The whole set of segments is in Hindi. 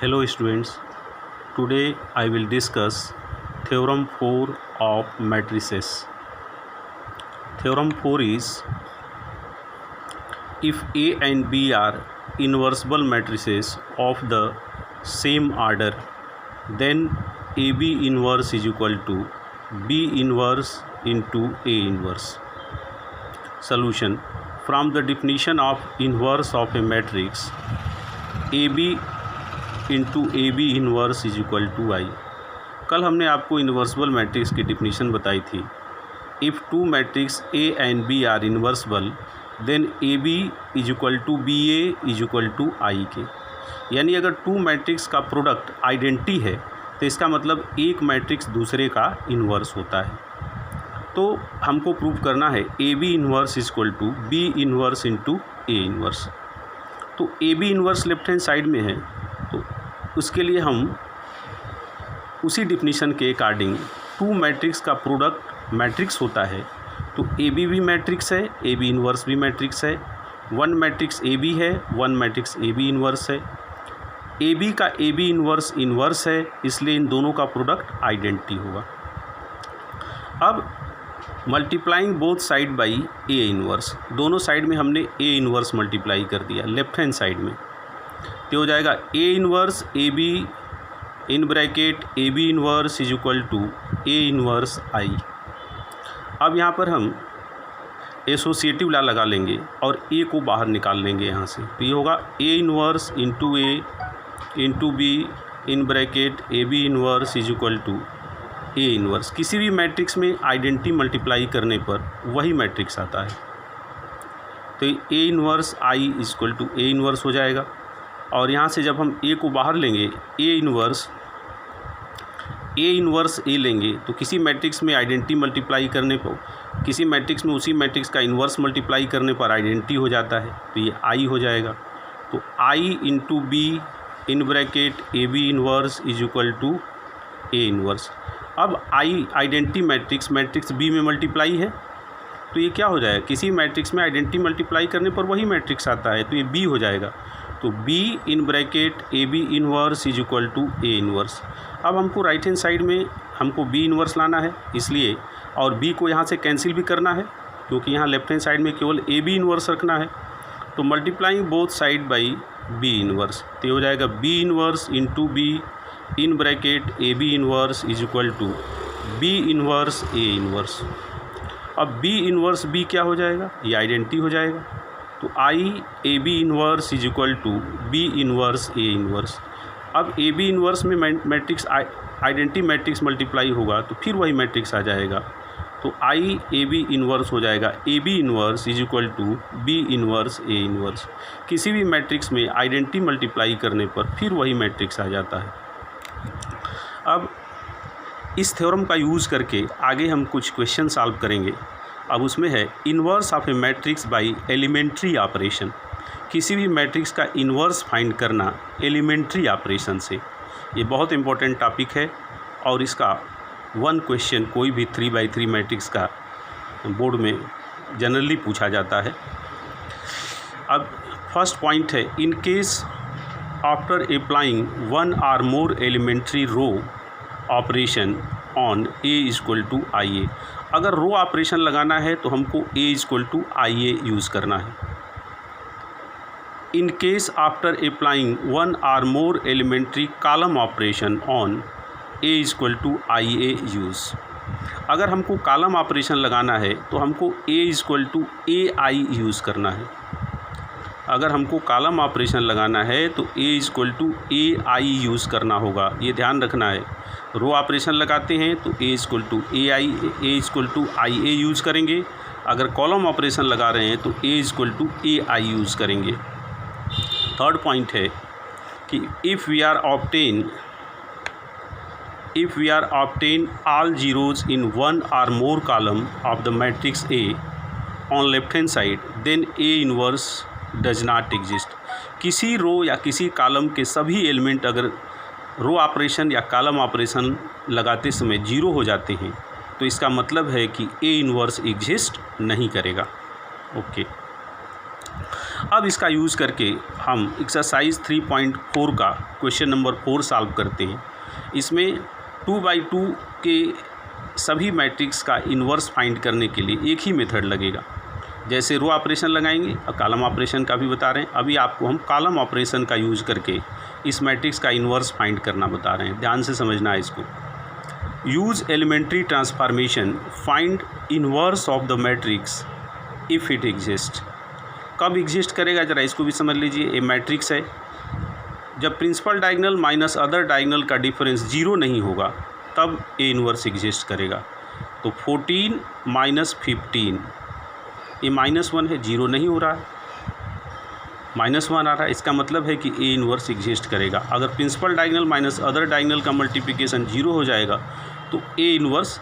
Hello students, today I will discuss theorem 4 of matrices. Theorem 4 is, if A and B are inversible matrices of the same order, then AB inverse is equal to B inverse into A inverse. Solution: from the definition of inverse of a matrix, AB into A B inverse is equal to I. कल हमने आपको इन्वर्सबल मैट्रिक्स की डिफिनीशन बताई थी। If two matrix A and B are invertible then A B is equal to B A is equal to I के। यानी अगर टू मैट्रिक्स का प्रोडक्ट आइडेंटिटी है तो इसका मतलब एक मैट्रिक्स दूसरे का इन्वर्स होता है। तो हमको प्रूव करना है A B inverse is equal to B inverse into A inverse. तो A B inverse left hand side में है, तो उसके लिए हम उसी डिफिनीशन के अकॉर्डिंग टू मैट्रिक्स का प्रोडक्ट मैट्रिक्स होता है। तो ए बी भी मैट्रिक्स है, ए बी इन्वर्स भी मैट्रिक्स है। वन मैट्रिक्स ए बी है, one matrix A B inverse है। ए बी का ए बी इन्वर्स इन्वर्स है, इसलिए इन दोनों का प्रोडक्ट आइडेंटिटी होगा। अब multiplying both side by A inverse, दोनों साइड में हमने ए इन्वर्स मल्टीप्लाई कर दिया लेफ्ट हैंड साइड में, तो हो जाएगा A inverse A B in bracket A B inverse is equal to A inverse I. अब यहाँ पर हम एसोसिएटिव लॉ लगा लेंगे और ए को बाहर निकाल लेंगे यहाँ से, तो ये होगा A inverse into A into B in bracket A B inverse is equal to A inverse. किसी भी मैट्रिक्स में आइडेंटिटी मल्टीप्लाई करने पर वही मैट्रिक्स आता है, तो A inverse I is equal to A inverse हो जाएगा। और यहाँ से जब हम ए को बाहर लेंगे, ए इन्वर्स ए लेंगे, तो किसी मैट्रिक्स में आइडेंटिटी मल्टीप्लाई करने पर, किसी मैट्रिक्स में उसी मैट्रिक्स का इन्वर्स मल्टीप्लाई करने पर आइडेंटिटी हो जाता है, तो ये आई हो जाएगा। तो I into B in bracket A B inverse is equal to A inverse. अब आई आइडेंटिटी मैट्रिक्स बी में मल्टीप्लाई है, तो ये क्या हो जाएगा, किसी मैट्रिक्स में आइडेंटिटी मल्टीप्लाई करने पर वही मैट्रिक्स आता है, तो ये बी हो जाएगा। तो B in bracket A B inverse is equal to A inverse. अब हमको राइट हैंड साइड में हमको बी इन्वर्स लाना है, इसलिए और बी को यहाँ से कैंसिल भी करना है, क्योंकि यहाँ लेफ्ट हैंड साइड में केवल ए बी इन्वर्स रखना है। तो multiplying both side by B inverse, तो हो जाएगा B inverse into B in bracket A B inverse is equal to B inverse A inverse. अब बी इन्वर्स बी क्या हो जाएगा, ये आइडेंटिटी हो जाएगा। तो I A B inverse is equal to B inverse A inverse. अब ए बी इन्वर्स में मैट्रिक्स आइडेंटिटी मैट्रिक्स मल्टीप्लाई होगा तो फिर वही मैट्रिक्स आ जाएगा, तो आई ए बी इन्वर्स हो जाएगा A B inverse is equal to B inverse A inverse. किसी भी मैट्रिक्स में आइडेंटिटी मल्टीप्लाई करने पर फिर वही मैट्रिक्स आ जाता है। अब इस थ्योरम का यूज़ करके आगे हम कुछ क्वेश्चन सॉल्व करेंगे। अब उसमें है inverse of A matrix by elementary operation. किसी भी मैट्रिक्स का इन्वर्स फाइंड करना एलिमेंट्री ऑपरेशन से, ये बहुत इंपॉर्टेंट टॉपिक है और इसका वन क्वेश्चन कोई भी 3x3 मैट्रिक्स का बोर्ड में जनरली पूछा जाता है। अब फर्स्ट पॉइंट है, in case after applying one or more elementary row operation on A equal to I A. अगर रो ऑपरेशन लगाना है तो हमको A equal to I A use करना है। In case after applying one or more elementary column operation on A equal to I A use. अगर हमको कॉलम ऑपरेशन लगाना है तो हमको A equal to A I use करना है। अगर हमको कॉलम ऑपरेशन लगाना है तो A equal to A I use करना होगा, ये ध्यान रखना है। रो ऑपरेशन लगाते हैं तो A equal to A equal to I A use करेंगे। अगर कॉलम ऑपरेशन लगा रहे हैं तो A equal to A I use करेंगे। थर्ड पॉइंट है कि if we are obtain all zeros in one or more column of the matrix A on left hand side then A inverse does not exist. किसी रो या किसी कॉलम के सभी एलिमेंट अगर रो ऑपरेशन या कॉलम ऑपरेशन लगाते समय जीरो हो जाते हैं तो इसका मतलब है कि ए इन्वर्स एग्जिस्ट नहीं करेगा। ओके, अब इसका यूज़ करके हम एक्सरसाइज 3.4 का क्वेश्चन नंबर 4 सॉल्व करते हैं। इसमें 2/2 के सभी मैट्रिक्स का इन्वर्स फाइंड करने के लिए एक ही मेथड लगेगा। जैसे रो ऑपरेशन लगाएंगे और कॉलम ऑपरेशन का भी बता रहे हैं। अभी आपको हम कॉलम ऑपरेशन का यूज़ करके इस मैट्रिक्स का इन्वर्स फाइंड करना बता रहे हैं। ध्यान से समझना है इसको। Use elementary transformation find inverse of the matrix if it exist. कब एग्जिस्ट करेगा ज़रा इसको भी समझ लीजिए। ये मैट्रिक्स है, जब principal diagonal minus other diagonal का डिफरेंस 0 नहीं होगा तब ए इन्वर्स एग्जिस्ट करेगा। तो 14 माइनस 15, ये -1 है, 0 नहीं हो रहा है, -1 आ रहा है, इसका मतलब है कि ए इन्वर्स एग्जिस्ट करेगा। अगर principal diagonal minus other diagonal का मल्टीप्लिकेशन 0 हो जाएगा तो ए इन्वर्स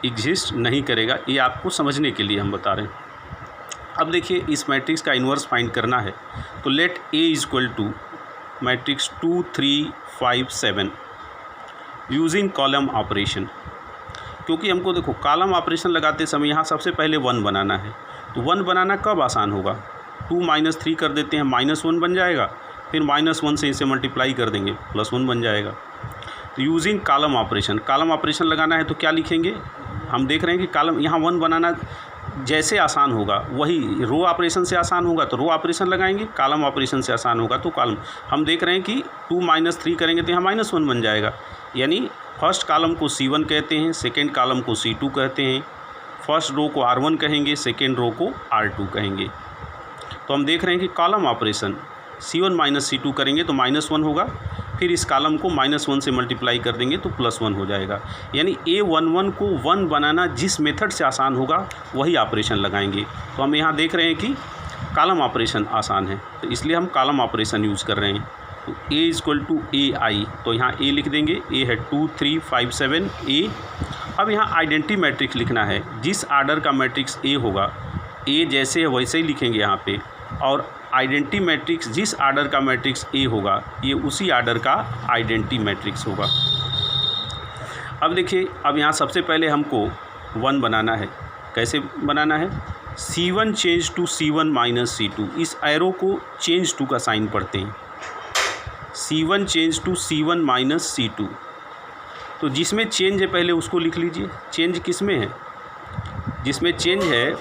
एग्जिस्ट नहीं करेगा। ये आपको समझने के लिए हम बता रहे हैं। अब देखिए इस मैट्रिक्स का इन्वर्स फाइंड करना है तो let A equal to matrix 2 3 5 7 using column operation. क्योंकि हमको देखो कॉलम ऑपरेशन लगाते समय यहाँ सबसे पहले 1 बनाना है। तो 1 बनाना कब आसान होगा? 2 - 3 कर देते हैं, -1 बन जाएगा, फिर -1 से इसे मल्टीप्लाई कर देंगे, +1 बन जाएगा। तो यूजिंग कॉलम ऑपरेशन लगाना है तो क्या लिखेंगे? हम देख रहे हैं कि कॉलम यहाँ 1 बनाना जैसे आसान होगा वही रो ऑपरेशन से आसान होगा तो रो ऑपरेशन लगाएंगे, कॉलम ऑपरेशन से आसान होगा तो कॉलम। हम देख रहे हैं कि 2 - 3 करेंगे तो यहाँ -1 बन जाएगा। यानी फर्स्ट कॉलम को C1 कहते हैं, सेकेंड कॉलम को C2 कहते हैं, फर्स्ट रो को R1 कहेंगे, सेकेंड रो को R2 कहेंगे। तो हम देख रहे हैं कि कॉलम ऑपरेशन C1 - C2 करेंगे तो -1 होगा, फिर इस कॉलम को -1 से मल्टीप्लाई कर देंगे तो +1 हो जाएगा। यानी A11 को 1 बनाना जिस मेथड से आसान होगा वही ऑपरेशन लगाएंगे। तो हम यहाँ देख रहे हैं कि कॉलम ऑपरेशन आसान है तो इसलिए हम कॉलम ऑपरेशन यूज़ कर रहे हैं। तो A = AI, तो यहाँ A लिख देंगे। A है 2 3 5 7 A। अब यहाँ आइडेंटिटी मैट्रिक्स लिखना है। जिस आर्डर का मैट्रिक्स A होगा, A जैसे है वैसे ही लिखेंगे यहाँ पे, और आइडेंटिटी मैट्रिक्स जिस आर्डर का मैट्रिक्स A होगा ये उसी आर्डर का आइडेंटिटी मैट्रिक्स होगा। अब देखिए, अब यहाँ सबसे पहले हमको 1 बनाना है। कैसे बनाना है? C1 change to C1 - C2। इस एरो को चेंज टू का साइन पढ़ते हैं। C1 change to C1 - C2। तो जिसमें चेंज है पहले उसको लिख लीजिए। चेंज किस में है? जिसमें चेंज है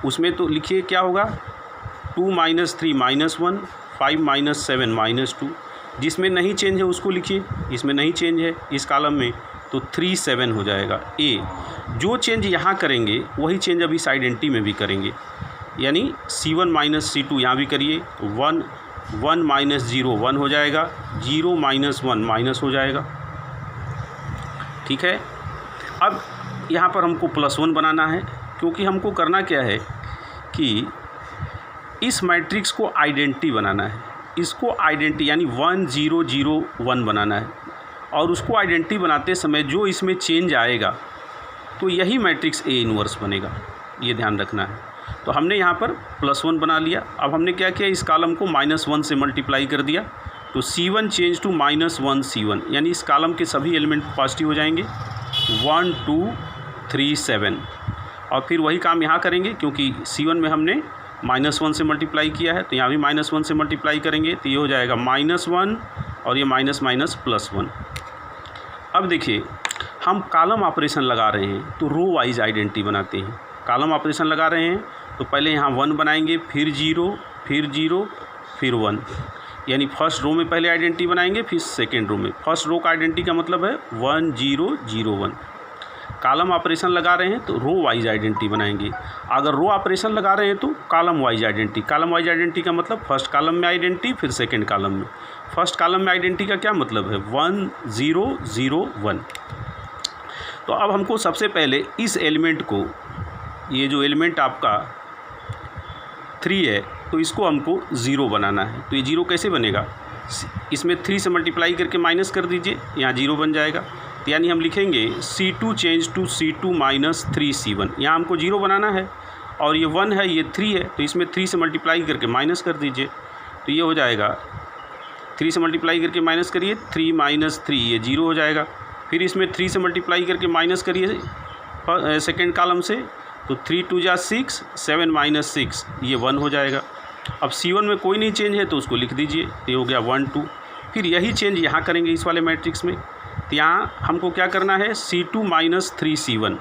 उसमें तो लिखिए क्या होगा, 2 - 3 -1, 5 - 7 -2। जिसमें नहीं चेंज है उसको लिखिए। इसमें नहीं चेंज है इस कॉलम में तो 3 7 हो जाएगा A। जो चेंज यहाँ करेंगे वही चेंज अब इस आइडेंटिटी में भी करेंगे। यानी C1 - C2 यहाँ भी करिए। 1 -0 1 हो जाएगा, 0 - 1 माइनस हो जाएगा। ठीक है। अब यहाँ पर हमको +1 बनाना है, क्योंकि हमको करना क्या है कि इस मैट्रिक्स को आइडेंटिटी बनाना है। इसको आइडेंटिटी यानी 1 0 0 1 बनाना है, और उसको आइडेंटिटी बनाते समय जो इसमें चेंज आएगा तो यही मैट्रिक्स A इन्वर्स बनेगा। ये ध्यान रखना है। तो हमने यहाँ पर +1 बना लिया। अब हमने क्या किया, इस कॉलम को -1 से मल्टीप्लाई कर दिया तो C1 चेंज टू -1 C1, यानी इस कॉलम के सभी एलिमेंट पॉजिटिव हो जाएंगे। 1 2 3 7, और फिर वही काम यहाँ करेंगे क्योंकि C1 में हमने -1 से मल्टीप्लाई किया है तो यहाँ भी -1 से मल्टीप्लाई करेंगे तो ये हो जाएगा -1 और ये +1। अब देखिए, हम कॉलम ऑपरेशन लगा रहे हैं तो रो वाइज आइडेंटिटी बनाते हैं। कॉलम ऑपरेशन लगा रहे हैं तो पहले यहाँ 1 बनाएंगे, फिर 0 फिर 0 फिर 1, यानी फर्स्ट रो में पहले आइडेंटिटी बनाएंगे फिर सेकेंड रो में। फर्स्ट रो का आइडेंटिटी का मतलब है 1 0 0 1। कॉलम ऑपरेशन लगा रहे हैं तो रो वाइज आइडेंटिटी बनाएंगे। अगर रो ऑपरेशन लगा रहे हैं तो column wise identity. Column wise identity का मतलब फर्स्ट कॉलम में आइडेंटिटी फिर सेकंड कॉलम में। फर्स्ट कॉलम में आइडेंटिटी का क्या मतलब है? 1 0 0 1। तो अब हमको सबसे पहले इस एलिमेंट को, ये जो एलिमेंट आपका 3 है तो इसको हमको 0 बनाना है। तो ये 0 कैसे बनेगा? इसमें 3 से मल्टीप्लाई करके माइनस कर दीजिए, यहाँ 0 बन जाएगा। तो यानी हम लिखेंगे C2 change to C2 - 3 C1। यहाँ हमको 0 बनाना है और ये 1 है, ये 3 है, तो इसमें 3 से मल्टीप्लाई करके माइनस कर दीजिए तो ये हो जाएगा। 3 से मल्टीप्लाई करके माइनस करिए, 3 - 3 ये 0 हो जाएगा। फिर इसमें 3 से मल्टीप्लाई करके माइनस करिए सेकेंड कॉलम से, तो 3 2 जा 6, 7 - 6 ये 1 हो जाएगा। अब C1 में कोई नहीं चेंज है तो उसको लिख दीजिए, तो ये हो गया 1 2। फिर यही चेंज यहाँ करेंगे इस वाले मैट्रिक्स में, तो यहाँ हमको क्या करना है, C2 माइनस 3C1।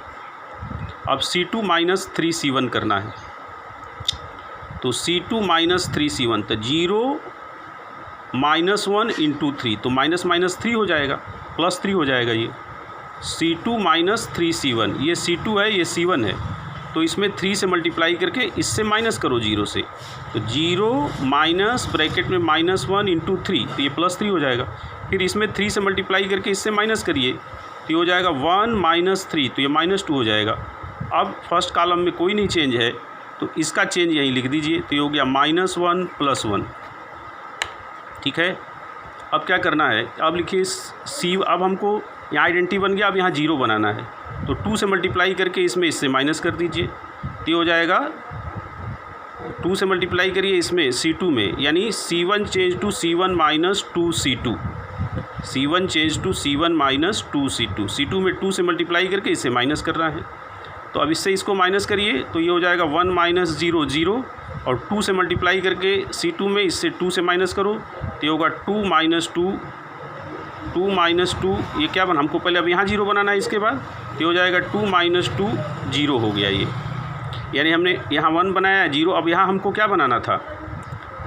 अब C2 माइनस 3C1 करना है, तो C2 माइनस 3C1, तो 0 माइनस 1 इंटू 3, तो माइनस माइनस 3 हो जाएगा, प्लस 3 हो जाएगा। ये C2 माइनस 3C1, ये C2 है, ये C1 है, तो इसमें 3 से मल्टीप्लाई करके इससे माइनस करो 0 से, तो 0 माइनस ब्रैकेट में माइनस 1 इंटू 3, तो ये प्लस 3 हो जाएगा। फिर इसमें 3 से मल्टीप्लाई करके इससे माइनस करिए, तो ये हो जाएगा 1 माइनस 3, तो ये माइनस 2 हो जाएगा। अब फर्स्ट कॉलम में कोई नहीं चेंज है, तो इसका चेंज यहीं लिख दीजिए, तो ये हो गया -1 + 1। ठीक है, अब क्या करना है, अब लिखिए अब हमको यहाँ आइडेंटिटी बन गया, अब यहाँ 0 बनाना है, तो 2 से मल्टीप्लाई करके इसमें इससे माइनस कर दीजिए, तो ये हो जाएगा 2 से मल्टीप्लाई करिए इसमें C2 में, यानी C1 change to C1 minus 2C2, C1 change to C1 minus 2C2, C2 में 2 से मल्टीप्लाई करके इससे माइनस करना है, तो अब इससे इसको माइनस करिए, तो ये हो जाएगा 1 माइनस 0 0, और 2 से मल्टीप्लाई करके C2 में इससे 2 से माइनस करो, तो ये होगा 2 माइनस 2, 2 माइनस 2, ये क्या बना, हमको पहले अब यहाँ 0 बनाना है, इसके बाद ये हो जाएगा 2 माइनस 2 0 हो गया ये, यानी हमने यहाँ 1 बनाया 0, अब यहाँ हमको क्या बनाना था,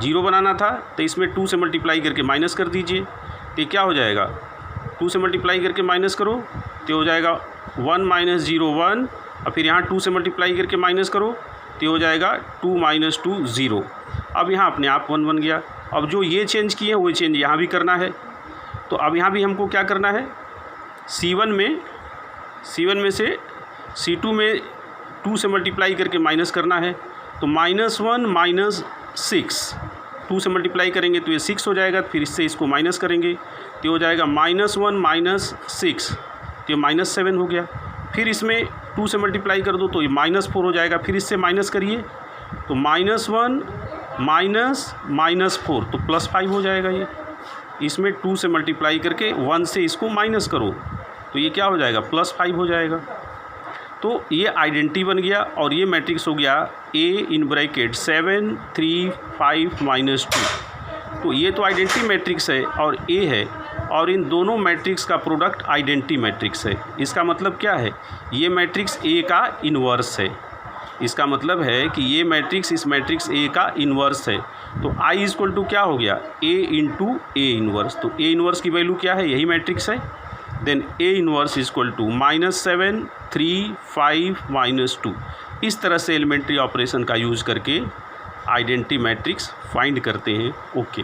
0 बनाना था, तो इसमें 2 से मल्टीप्लाई करके माइनस कर दीजिए, तो ये क्या हो जाएगा, 2 से मल्टीप्लाई करके माइनस करो, तो हो जाएगा 1 माइनस 0 1, और फिर यहाँ 2 से मल्टीप्लाई करके माइनस करो, तो हो जाएगा 2 माइनस 2 0। अब यहाँ अपने आप 1 बन गया। अब जो ये चेंज किए हैं वो चेंज यहाँ भी करना है, तो अब यहाँ भी हमको क्या करना है, C1 में से C2 में 2 से मल्टीप्लाई करके माइनस करना है, तो -1 माइनस 6, 2 से मल्टीप्लाई करेंगे तो ये 6 हो जाएगा, फिर इससे इसको माइनस करेंगे तो हो जाएगा -1 माइनस 6, तो ये -7 हो गया। फिर इसमें 2 से मल्टीप्लाई कर दो तो ये -4 हो जाएगा, फिर इससे माइनस करिए तो -1 माइनस -4, तो +5 हो जाएगा। ये इसमें 2 से मल्टीप्लाई करके 1 से इसको माइनस करो तो ये क्या हो जाएगा, +5 हो जाएगा। तो ये आइडेंटिटी बन गया और ये मैट्रिक्स हो गया A इन ब्रैकेट 7 3 5 -2। तो ये तो आइडेंटिटी मैट्रिक्स है और A है, और इन दोनों मैट्रिक्स का प्रोडक्ट आइडेंटिटी मैट्रिक्स है। इसका मतलब क्या है, ये मैट्रिक्स A का इन्वर्स है। इसका मतलब है कि ये मैट्रिक्स इस मैट्रिक्स A का इन्वर्स है। तो I = क्या हो गया, A × A इन्वर्स। तो A इन्वर्स की वैल्यू क्या है, यही मैट्रिक्स है। Then A inverse = -7 3 5 -2। इस तरह से एलिमेंट्री ऑपरेशन का यूज़ करके आइडेंटिटी मैट्रिक्स फाइंड करते हैं। ओके।